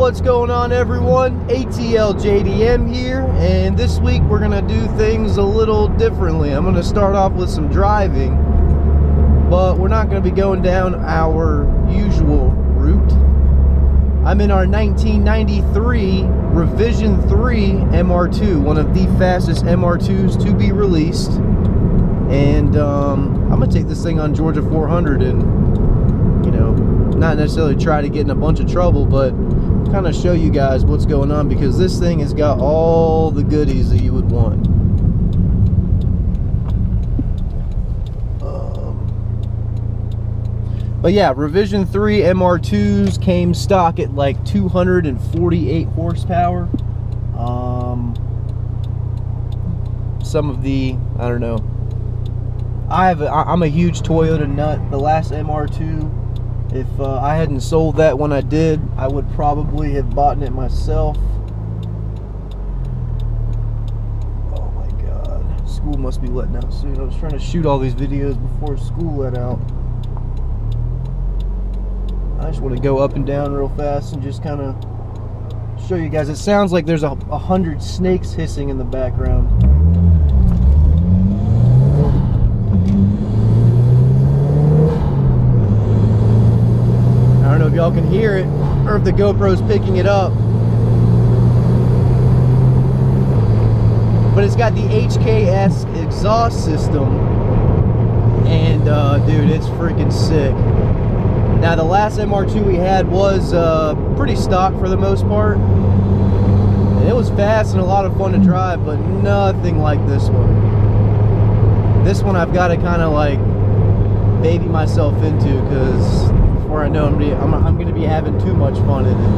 What's going on, everyone? ATL JDM here, and this week we're gonna do things a little differently. I'm gonna start off with some driving, but we're not gonna be going down our usual route. I'm in our 1993 Revision 3 MR2, one of the fastest MR2s to be released. And I'm gonna take this thing on Georgia 400 and, you know, not necessarily try to get in a bunch of trouble, but kind of show you guys what's going on, because this thing has got all the goodies that you would want. But yeah, Revision 3 MR2s came stock at like 248 horsepower. Some of the, I don't know, I'm a huge Toyota nut. The last MR2, if I hadn't sold that when I did, I would probably have bought it myself. Oh my god, school must be letting out soon. I was trying to shoot all these videos before school let out. I just want to go up and down real fast and just kind of show you guys. It sounds like there's 100 snakes hissing in the background. I don't know if y'all can hear it or if the GoPro's picking it up, but it's got the HKS exhaust system, and dude, it's freaking sick. Now, the last MR2 we had was pretty stock for the most part, and it was fast and a lot of fun to drive, but nothing like this one. This one I've got to kind of like baby myself into, because before I know I'm going to be having too much fun in it.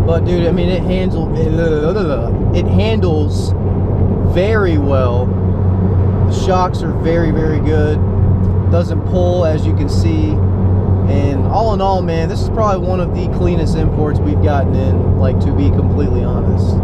But dude, I mean, it handles very well. The shocks are very, very good. Doesn't pull, as you can see. And all in all, man, this is probably one of the cleanest imports we've gotten in, like, to be completely honest.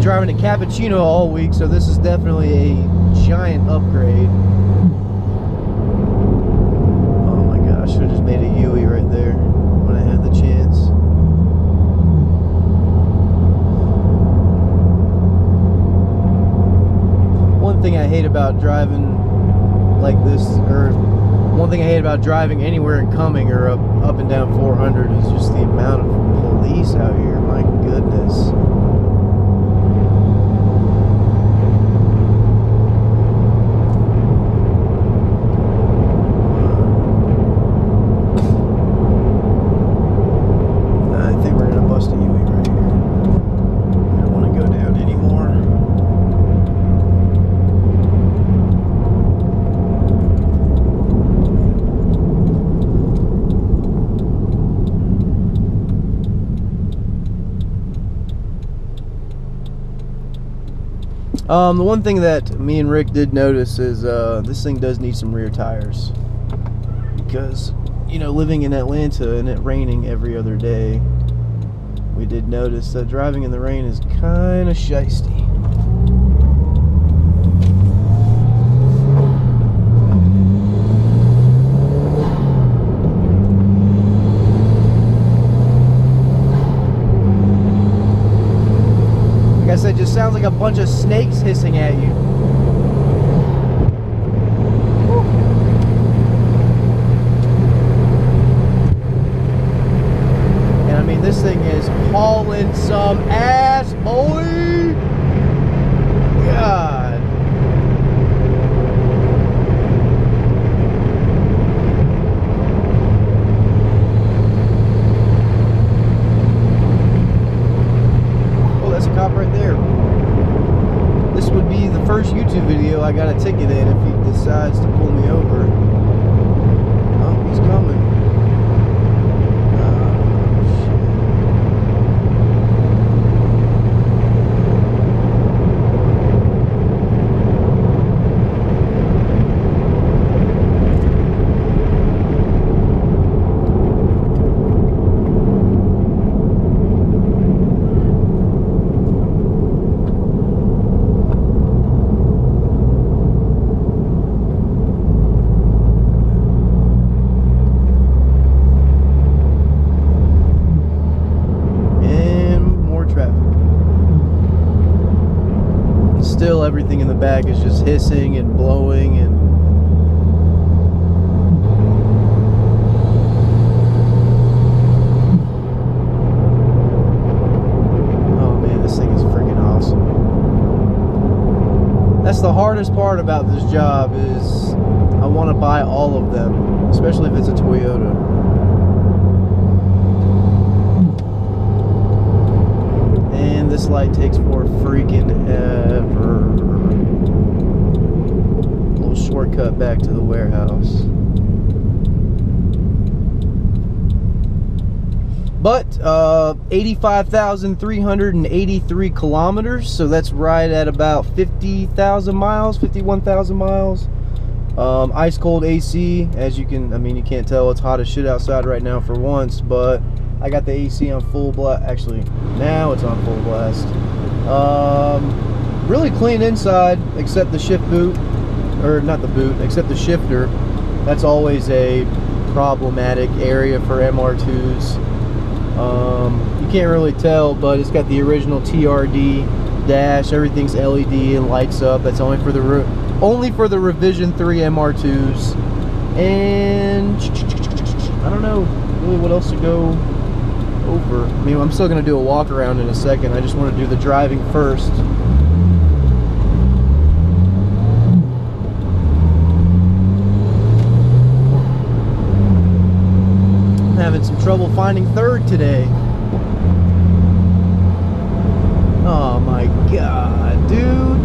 Driving a cappuccino all week, so this is definitely a giant upgrade. Oh my gosh, I should have just made a Yui right there when I had the chance. One thing I hate about driving like this, or one thing I hate about driving anywhere and coming or up and down 400, is just the amount of police out here. My goodness. The one thing that me and Rick did notice is this thing does need some rear tires, because, you know, living in Atlanta and it raining every other day, we did notice that driving in the rain is kind of shysty. I said, just sounds like a bunch of snakes hissing at you. Woo. And I mean, this thing is hauling some ass, boy. God. Right there. This would be the first YouTube video I got a ticket in if he decides to pull me over. Oh, he's coming. tell everything in the back is just hissing and blowing and oh man, this thing is freaking awesome. That's the hardest part about this job is I want to buy all of them, especially if it's a Toyota. And this light takes for freaking ever. A little shortcut back to the warehouse. But 85,383 kilometers, so that's right at about 50,000 miles, 51,000 miles. Ice cold AC, as you can, I mean, you can't tell, it's hot as shit outside right now for once, but I got the AC on full blast. Actually, now it's on full blast. Really clean inside, except the shift boot, or not the boot, except the shifter. That's always a problematic area for MR2s. You can't really tell, but it's got the original TRD dash. Everything's LED and lights up. That's only for the Revision 3 MR2s. And I don't know really what else to go over. I mean, I'm still going to do a walk around in a second. I just want to do the driving first. I'm having some trouble finding third today. Oh my god, dude.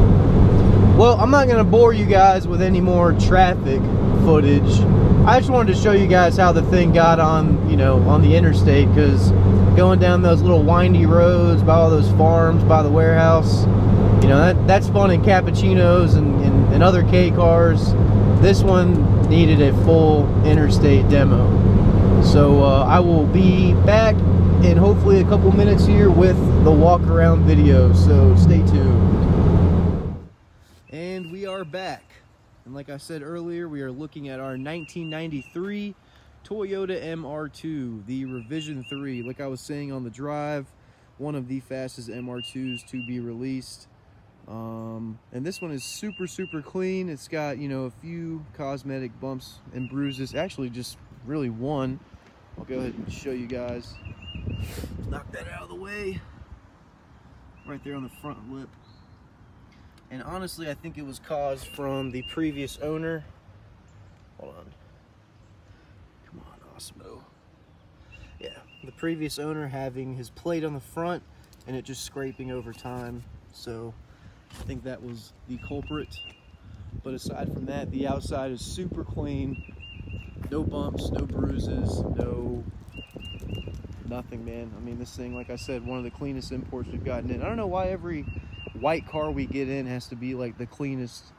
Well, I'm not going to bore you guys with any more traffic footage. I just wanted to show you guys how the thing got on, you know, on the interstate, because going down those little windy roads by all those farms, by the warehouse, you know, that's fun in cappuccinos and other K cars. This one needed a full interstate demo. So I will be back in hopefully a couple minutes here with the walk around video, so stay tuned. And we are back, and like I said earlier, we are looking at our 1993 Toyota MR2, the Revision 3. Like I was saying on the drive, one of the fastest MR2s to be released. And this one is super clean. It's got, you know, a few cosmetic bumps and bruises, actually just really one. I'll go ahead and show you guys. Knock that out of the way. Right there on the front lip. And honestly, I think it was caused from the previous owner. Hold on. Come on, Osmo. Yeah, the previous owner having his plate on the front and it just scraping over time. So I think that was the culprit. But aside from that, the outside is super clean. No bumps, no bruises, nothing, man. I mean, this thing, like I said, one of the cleanest imports we've gotten in. I don't know why every white car we get in has to be like the cleanest,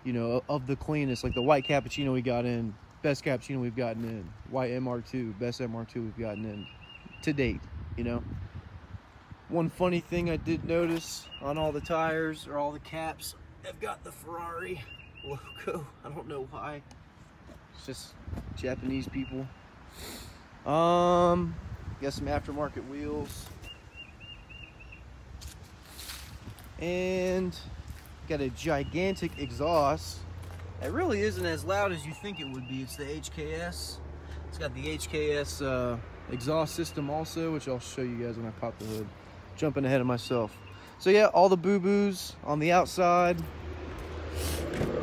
you know, of the cleanest. Like the white cappuccino we got in, best cappuccino we've gotten in. White MR2, best MR2 we've gotten in to date, you know. One funny thing I did notice on all the tires, or all the caps, they've got the Ferrari logo. I don't know why. It's just Japanese people. Got some aftermarket wheels. And got a gigantic exhaust. It really isn't as loud as you think it would be. It's the HKS. It's got the HKS exhaust system also, which I'll show you guys when I pop the hood. Jumping ahead of myself. So yeah, all the boo-boos on the outside.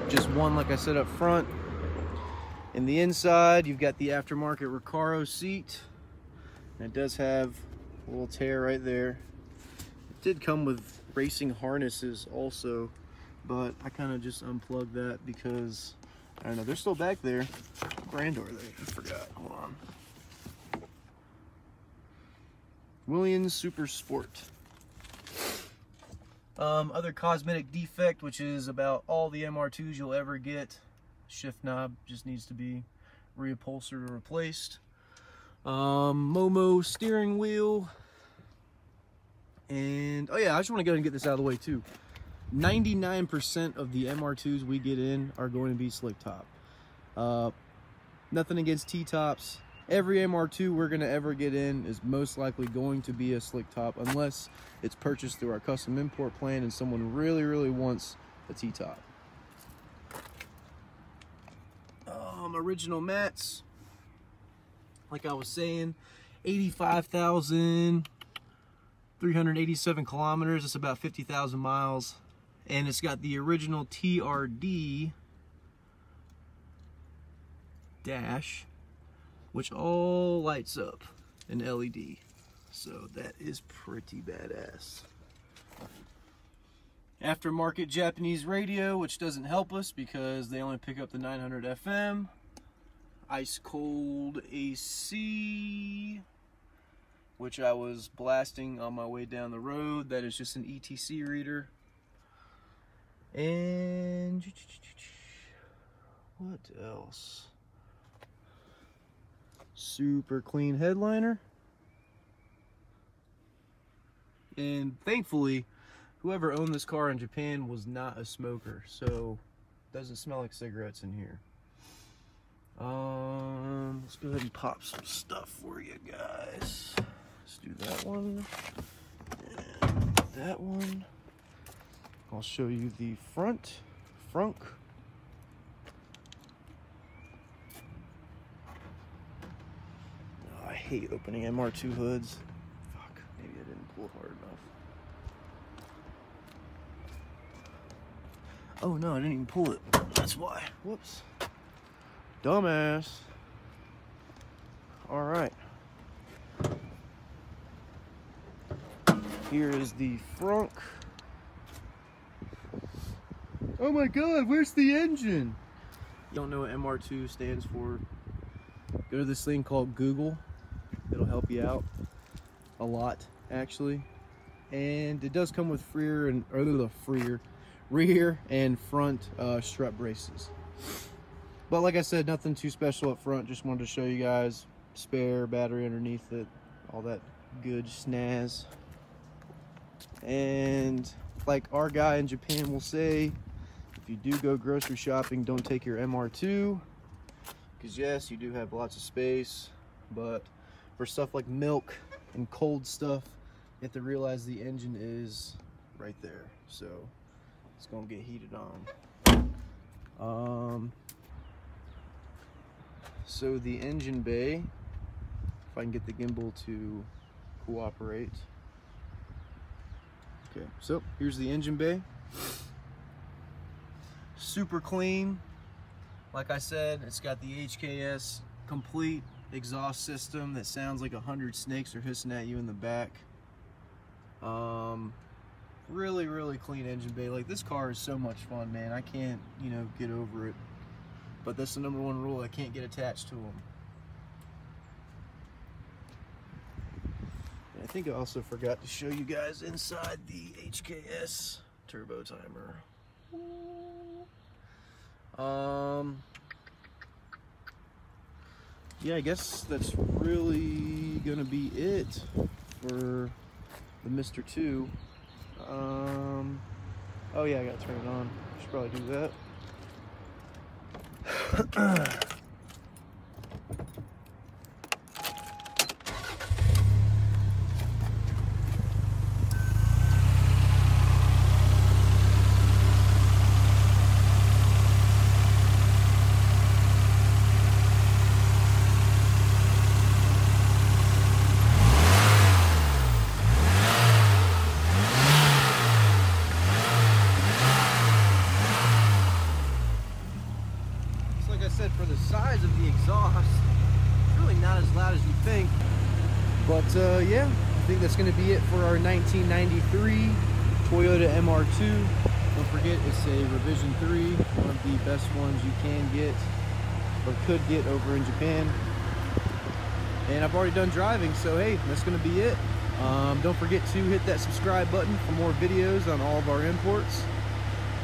Just one, like I said, up front. In the inside, you've got the aftermarket Recaro seat. And it does have a little tear right there. It did come with racing harnesses also, but I kind of just unplugged that because, I don't know, they're still back there. Brand are they? I forgot. Hold on. Williams Super Sport. Other cosmetic defect, which is about all the MR2s you'll ever get. Shift knob just needs to be reupholstered or replaced. Momo steering wheel. And, oh yeah, I just want to go ahead and get this out of the way too. 99% of the MR2s we get in are going to be slick top. Nothing against T-tops. Every MR2 we're going to ever get in is most likely going to be a slick top, unless it's purchased through our custom import plan and someone really wants the T-top. Original mats, like I was saying, 85,387 kilometers. It's about 50,000 miles, and it's got the original TRD dash, which all lights up in LED. So that is pretty badass. Aftermarket Japanese radio, which doesn't help us because they only pick up the 900 FM. Ice cold AC, which I was blasting on my way down the road. That is just an ETC reader. And what else? Super clean headliner. And thankfully, whoever owned this car in Japan was not a smoker, so it doesn't smell like cigarettes in here. Let's go ahead and pop some stuff for you guys. Let's do that one and that one. I'll show you the frunk. Oh, I hate opening MR2 hoods. Fuck, maybe I didn't pull hard enough. Oh no, I didn't even pull it. That's why. Whoops. Dumbass. All right. Here is the frunk. Oh my God, where's the engine? You don't know what MR2 stands for? Go to this thing called Google. It'll help you out a lot, actually. And it does come with rear and front strut braces. But like I said, nothing too special up front. Just wanted to show you guys. Spare battery underneath it, all that good snazz. And like our guy in Japan will say, if you do go grocery shopping, don't take your MR2, because yes, you do have lots of space, but for stuff like milk and cold stuff, you have to realize the engine is right there, so it's gonna get heated on. So the engine bay, if I can get the gimbal to cooperate. Okay, so here's the engine bay. Super clean. Like I said, it's got the HKS complete exhaust system that sounds like 100 snakes are hissing at you in the back. Really clean engine bay. Like, this car is so much fun, man. I can't, get over it. But that's the #1 rule. I can't get attached to them. And I think I also forgot to show you guys inside the HKS turbo timer. Yeah, I guess that's really gonna be it for the Mr. 2. Oh yeah, I gotta turn it on. Should probably do that. For the size of the exhaust, it's really not as loud as you think. But yeah, I think that's going to be it for our 1993 Toyota MR2. Don't forget, it's a Revision 3, one of the best ones you can get or could get over in Japan. And I've already done driving, so hey, that's going to be it. Don't forget to hit that subscribe button for more videos on all of our imports.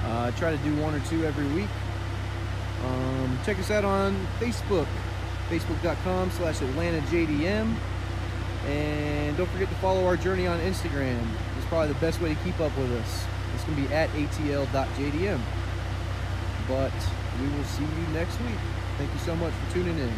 I try to do 1 or 2 every week. Check us out on Facebook, facebook.com/ATLJDM, and don't forget to follow our journey on Instagram. It's probably the best way to keep up with us. It's going to be at ATL.JDM. But we will see you next week. Thank you so much for tuning in.